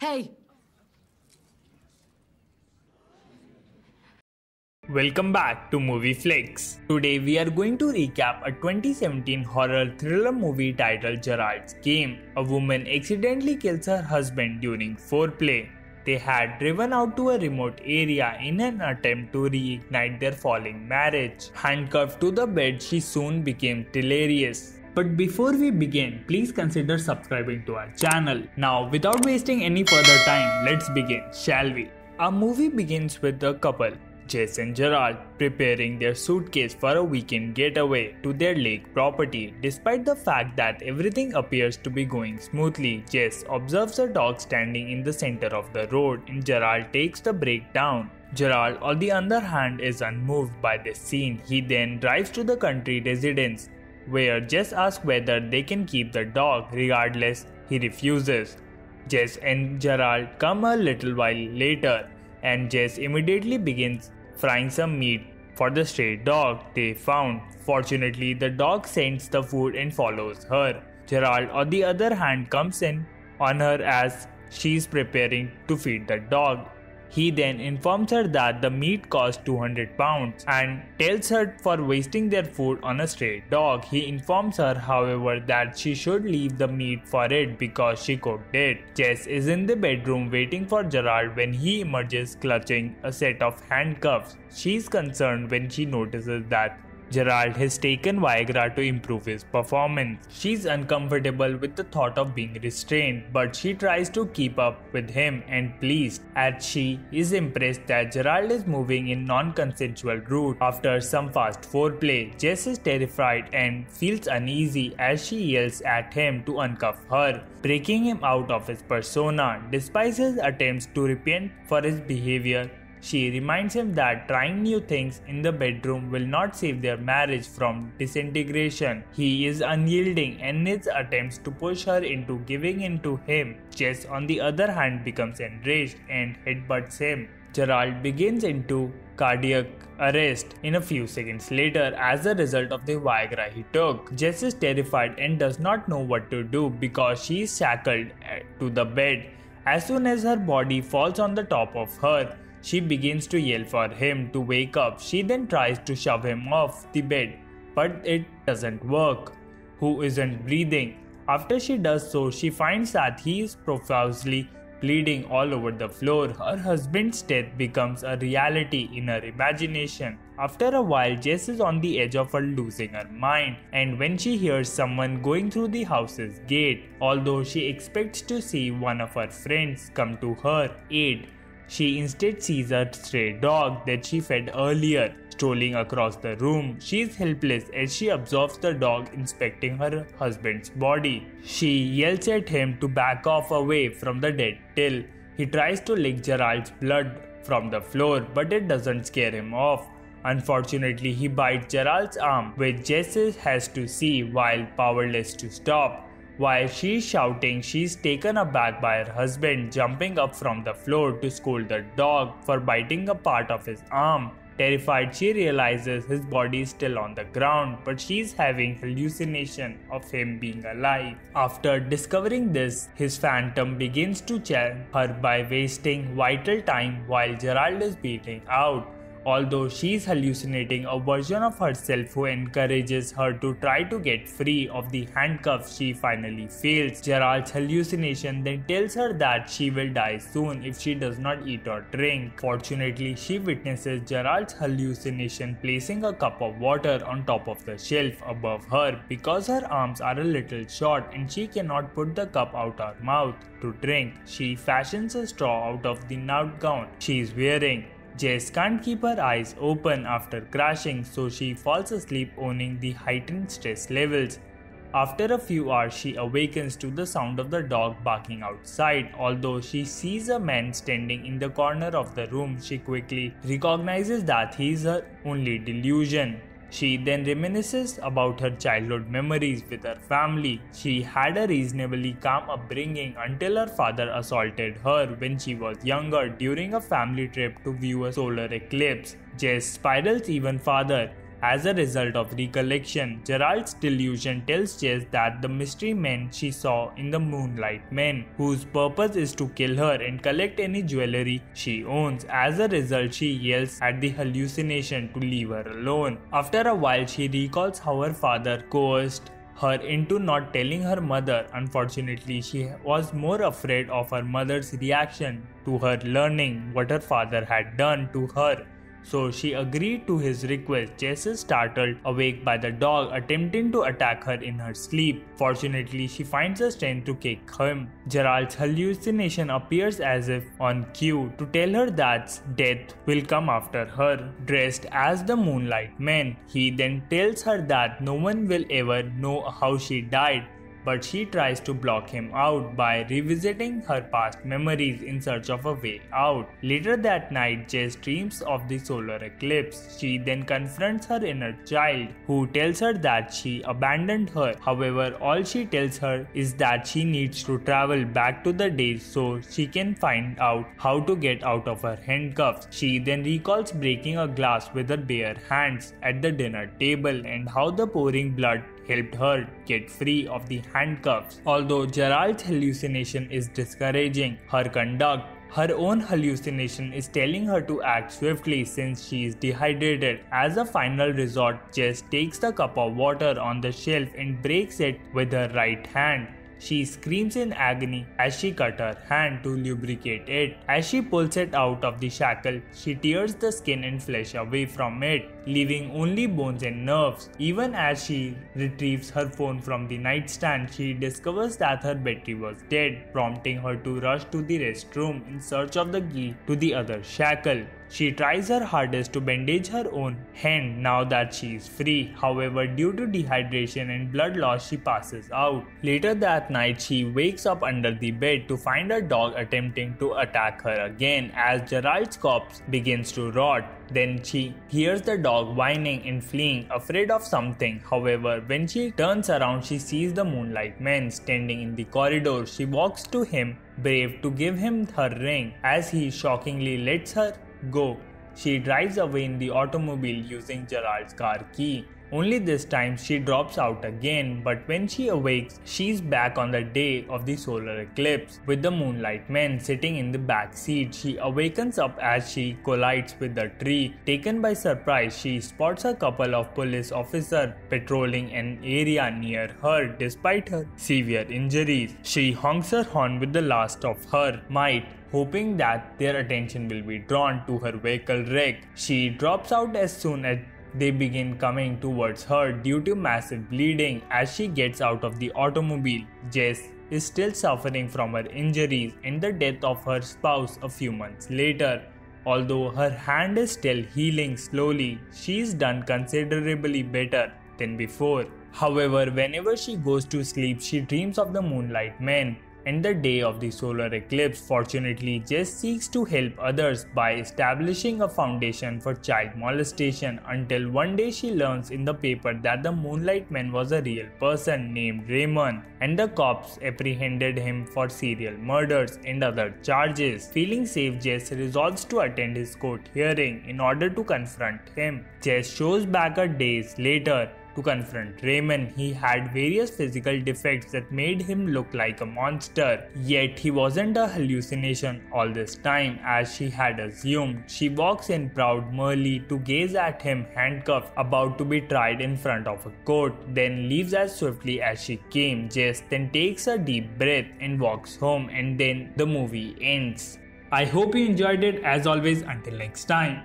Hey! Welcome back to Movie Flix. Today we are going to recap a 2017 horror thriller movie titled Gerald's Game. A woman accidentally kills her husband during foreplay. They had driven out to a remote area in an attempt to reignite their falling marriage. Handcuffed to the bed, she soon became delirious. But before we begin, please consider subscribing to our channel. Now, without wasting any further time, let's begin, shall we? Our movie begins with the couple, Jess and Gerald, preparing their suitcase for a weekend getaway to their lake property. Despite the fact that everything appears to be going smoothly, Jess observes a dog standing in the center of the road and Gerald takes the brake down. Gerald, on the other hand, is unmoved by this scene. He then drives to the country residence, where Jess asks whether they can keep the dog. Regardless, he refuses. Jess and Gerald come a little while later, and Jess immediately begins frying some meat for the stray dog they found. Fortunately, the dog scents the food and follows her. Gerald, on the other hand, comes in on her as she is preparing to feed the dog. He then informs her that the meat costs 200 pounds and tells her for wasting their food on a stray dog. He informs her, however, that she should leave the meat for it because she cooked it. Jess is in the bedroom waiting for Gerald when he emerges clutching a set of handcuffs. She is concerned when she notices that Gerald has taken Viagra to improve his performance. She's uncomfortable with the thought of being restrained, but she tries to keep up with him and pleased, as she is impressed that Gerald is moving in non-consensual route. After some fast foreplay, Jess is terrified and feels uneasy as she yells at him to uncuff her, breaking him out of his persona. Despite his attempts to repent for his behavior, she reminds him that trying new things in the bedroom will not save their marriage from disintegration. He is unyielding and his attempts to push her into giving in to him. Jess, on the other hand, becomes enraged and headbutts him. Gerald begins into cardiac arrest in a few seconds later as a result of the Viagra he took. Jess is terrified and does not know what to do because she is shackled to the bed. As soon as her body falls on the top of her, she begins to yell for him to wake up. She then tries to shove him off the bed, but it doesn't work. Who isn't breathing? After she does so, she finds that he is profusely bleeding all over the floor. Her husband's death becomes a reality in her imagination. After a while, Jess is on the edge of her losing her mind, and when she hears someone going through the house's gate, although she expects to see one of her friends come to her aid, she instead sees a stray dog that she fed earlier strolling across the room. She is helpless as she observes the dog inspecting her husband's body. She yells at him to back off away from the dead till he tries to lick Gerald's blood from the floor, but it doesn't scare him off. Unfortunately, he bites Gerald's arm, which Jess has to see while powerless to stop. While she is shouting, she is taken aback by her husband jumping up from the floor to scold the dog for biting a part of his arm. Terrified, she realizes his body is still on the ground, but she is having hallucination of him being alive. After discovering this, his phantom begins to chase her by wasting vital time while Gerald is bleeding out. Although she is hallucinating a version of herself who encourages her to try to get free of the handcuffs, she finally fails. Gerald's hallucination then tells her that she will die soon if she does not eat or drink. Fortunately, she witnesses Gerald's hallucination placing a cup of water on top of the shelf above her because her arms are a little short and she cannot put the cup out her mouth to drink. She fashions a straw out of the nightgown she is wearing. Jess can't keep her eyes open after crashing, so she falls asleep, owning the heightened stress levels. After a few hours, she awakens to the sound of the dog barking outside. Although she sees a man standing in the corner of the room, she quickly recognizes that he is her only delusion. She then reminisces about her childhood memories with her family. She had a reasonably calm upbringing until her father assaulted her when she was younger during a family trip to view a solar eclipse. Jess spirals even further As a result of recollection, Gerald's delusion tells Jess that the mystery men she saw in the Moonlight Men, whose purpose is to kill her and collect any jewelry she owns. As a result, she yells at the hallucination to leave her alone. After a while, she recalls how her father coerced her into not telling her mother. Unfortunately, she was more afraid of her mother's reaction to her learning what her father had done to her. So she agreed to his request. Jess is startled awake by the dog attempting to attack her in her sleep. Fortunately, she finds the strength to kick him. Gerald's hallucination appears as if on cue to tell her that death will come after her. Dressed as the Moonlight Men, he then tells her that no one will ever know how she died, but she tries to block him out by revisiting her past memories in search of a way out. Later that night, Jess dreams of the solar eclipse. She then confronts her inner child, who tells her that she abandoned her. However, all she tells her is that she needs to travel back to the days so she can find out how to get out of her handcuffs. She then recalls breaking a glass with her bare hands at the dinner table and how the pouring blood helped her get free of the handcuffs. Although Gerald's hallucination is discouraging her conduct, her own hallucination is telling her to act swiftly since she is dehydrated. As a final resort, Jess takes the cup of water on the shelf and breaks it with her right hand. She screams in agony as she cuts her hand to lubricate it. As she pulls it out of the shackle, she tears the skin and flesh away from it, leaving only bones and nerves. Even as she retrieves her phone from the nightstand, she discovers that her battery was dead, prompting her to rush to the restroom in search of the key to the other shackle. She tries her hardest to bandage her own hand now that she is free. However, due to dehydration and blood loss, she passes out. Later that night, she wakes up under the bed to find her dog attempting to attack her again as Gerald's corpse begins to rot. Then she hears the dog whining and fleeing, afraid of something. However, when she turns around, she sees the Moonlight Man standing in the corridor. She walks to him, brave to give him her ring, as he shockingly lets her go. She drives away in the automobile using Gerald's car key. Only this time she drops out again, but when she awakes, she's back on the day of the solar eclipse with the Moonlight Man sitting in the back seat. She awakens up as she collides with the tree. Taken by surprise, she spots a couple of police officers patrolling an area near her despite her severe injuries. She honks her horn with the last of her might, hoping that their attention will be drawn to her vehicle wreck. She drops out as soon as they begin coming towards her due to massive bleeding. As she gets out of the automobile, Jess is still suffering from her injuries and the death of her spouse a few months later. Although her hand is still healing slowly, she is done considerably better than before. However, whenever she goes to sleep, she dreams of the Moonlight Man and the day of the solar eclipse. Fortunately, Jess seeks to help others by establishing a foundation for child molestation until one day she learns in the paper that the Moonlight Man was a real person named Raymond, and the cops apprehended him for serial murders and other charges. Feeling safe, Jess resolves to attend his court hearing in order to confront him. Jess shows back a days later to confront Raymond. He had various physical defects that made him look like a monster, yet he wasn't a hallucination all this time as she had assumed. She walks in proud merely to gaze at him handcuffed, about to be tried in front of a court, then leaves as swiftly as she came. Jess then takes a deep breath and walks home, and then the movie ends. I hope you enjoyed it. As always, until next time.